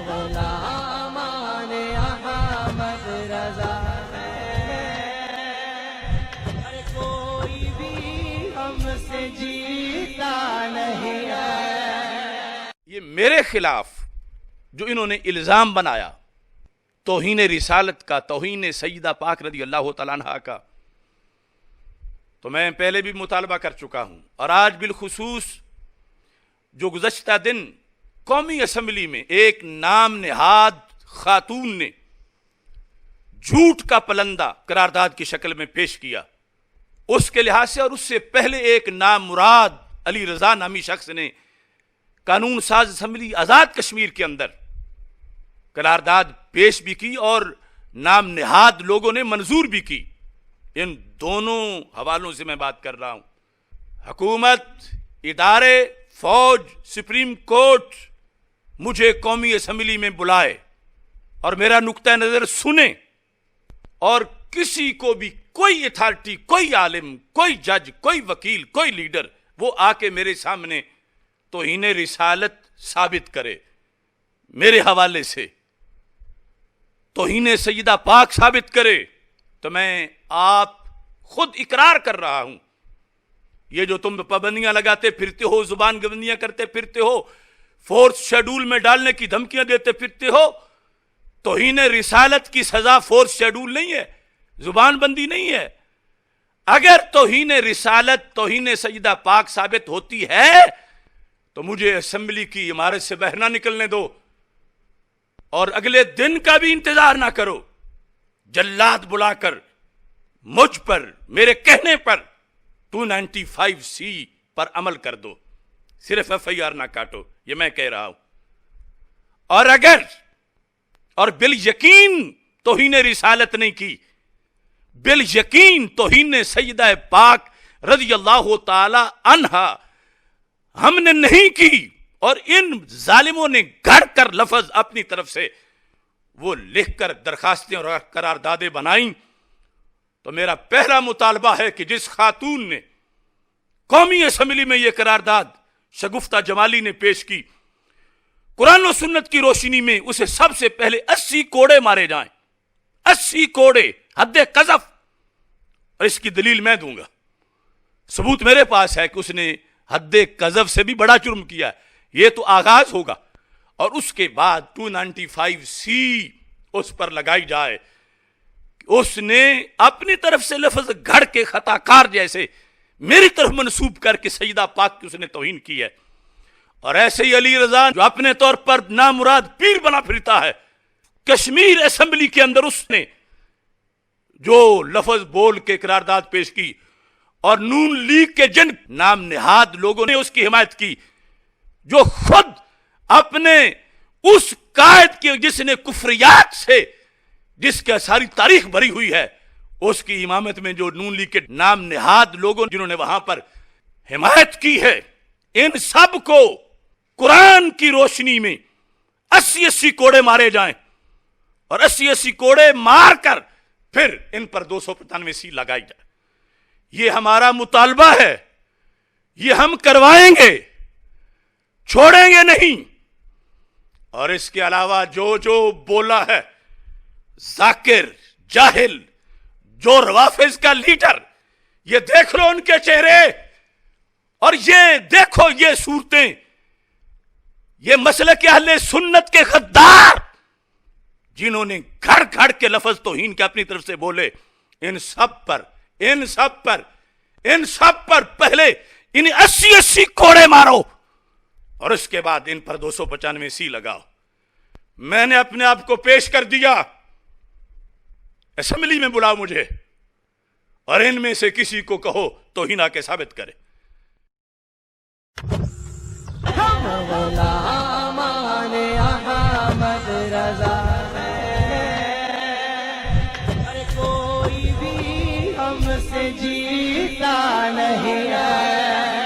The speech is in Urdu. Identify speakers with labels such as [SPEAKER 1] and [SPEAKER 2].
[SPEAKER 1] غلامان احمد رضا ہے، کوئی بھی ہم سے جیتا نہیں ہے۔
[SPEAKER 2] یہ میرے خلاف جو انہوں نے الزام بنایا توہین رسالت کا، توہین سیدہ پاک رضی اللہ تعالیٰ عنہا کا، تو میں پہلے بھی مطالبہ کر چکا ہوں، اور آج بالخصوص جو گزشتہ دن قومی اسمبلی میں ایک نام نہاد خاتون نے جھوٹ کا پلندہ قرارداد کی شکل میں پیش کیا، اس کے لحاظ سے، اور اس سے پہلے ایک نامراد علی رضا نامی شخص نے قانون ساز اسمبلی آزاد کشمیر کے اندر قرارداد پیش بھی کی اور نام نہاد لوگوں نے منظور بھی کی۔ ان دونوں حوالوں سے میں بات کر رہا ہوں۔ حکومت، ادارے، فوج، سپریم کورٹ مجھے قومی اسمبلی میں بلائے اور میرا نقطہ نظر سنے، اور کسی کو بھی کوئی اتھارٹی، کوئی عالم، کوئی جج، کوئی وکیل، کوئی لیڈر وہ آ کے میرے سامنے توہین رسالت ثابت کرے، میرے حوالے سے توہین سیدہ پاک ثابت کرے، تو میں آپ خود اقرار کر رہا ہوں، یہ جو تم پابندیاں لگاتے پھرتے ہو، زبان گبندیاں کرتے پھرتے ہو، فورتھ شیڈول میں ڈالنے کی دھمکیاں دیتے پھرتے ہو، توہین رسالت کی سزا فورتھ شیڈول نہیں ہے، زبان بندی نہیں ہے۔ اگر توہین رسالت، توہین سیدہ پاک ثابت ہوتی ہے تو مجھے اسمبلی کی عمارت سے باہر نہ نکلنے دو، اور اگلے دن کا بھی انتظار نہ کرو، جلاد بلا کر مجھ پر، میرے کہنے پر 295C پر عمل کر دو، صرف FIR نہ کاٹو، یہ میں کہہ رہا ہوں۔ اور اگر اور بالیقین توہین رسالت نہیں کی، بالیقین توہین سیدہ پاک رضی اللہ تعالی عنہا ہم نے نہیں کی، اور ان ظالموں نے گھڑ کر لفظ اپنی طرف سے وہ لکھ کر درخواستیں اور قراردادیں بنائیں، تو میرا پہلا مطالبہ ہے کہ جس خاتون نے قومی اسمبلی میں یہ قرارداد شگفتہ جمالی نے پیش کی، قرآن و سنت کی روشنی میں اسے سب سے پہلے 80 کوڑے مارے جائیں، 80 کوڑے، حد قذف، اور اس کی دلیل میں دوں گا، ثبوت میرے پاس ہے کہ اس نے حد قذف سے بھی بڑا جرم کیا ہے۔ یہ تو آغاز ہوگا، اور اس کے بعد 295C اس پر لگائی جائے، اس نے اپنی طرف سے لفظ گھڑ کے خطا کار جیسے میری طرف منسوب کر کے سیدہ پاک کی اس نے توہین کی ہے۔ اور ایسے ہی علی رضا جو اپنے طور پر نامراد پیر بنا پھرتا ہے، کشمیر اسمبلی کے اندر اس نے جو لفظ بول کے قرارداد پیش کی، اور نون لیگ کے جن نام نہاد لوگوں نے اس کی حمایت کی، جو خود اپنے اس قائد کی جس نے کفریات سے، جس کا ساری تاریخ بھری ہوئی ہے، اس کی امامت میں جو نون لیگ کے نام نہاد لوگوں جنہوں نے وہاں پر حمایت کی ہے، ان سب کو قرآن کی روشنی میں 80 کوڑے مارے جائیں، اور 80 کوڑے مار کر پھر ان پر 295C لگائی جائے۔ یہ ہمارا مطالبہ ہے، یہ ہم کروائیں گے، چھوڑیں گے نہیں۔ اور اس کے علاوہ جو بولا ہے ذاکر، جاہل، جو روافظ کا لیڈر، یہ دیکھ لو ان کے چہرے، اور یہ دیکھو یہ صورتیں، یہ مسلک اہل سنت کے غدار جنہوں نے گھڑ گھڑ کے لفظ توہین کے اپنی طرف سے بولے، ان سب پر پہلے انہیں 80 کوڑے مارو، اور اس کے بعد ان پر 295C لگاؤ۔ میں نے اپنے آپ کو پیش کر دیا، اسمبلی میں بلاؤ مجھے، اور ان میں سے کسی کو کہو توہین آ کے ثابت کرے۔
[SPEAKER 1] غلامان احمد رضا ہے، کوئی بھی ہم سے جیتا نہیں ہے۔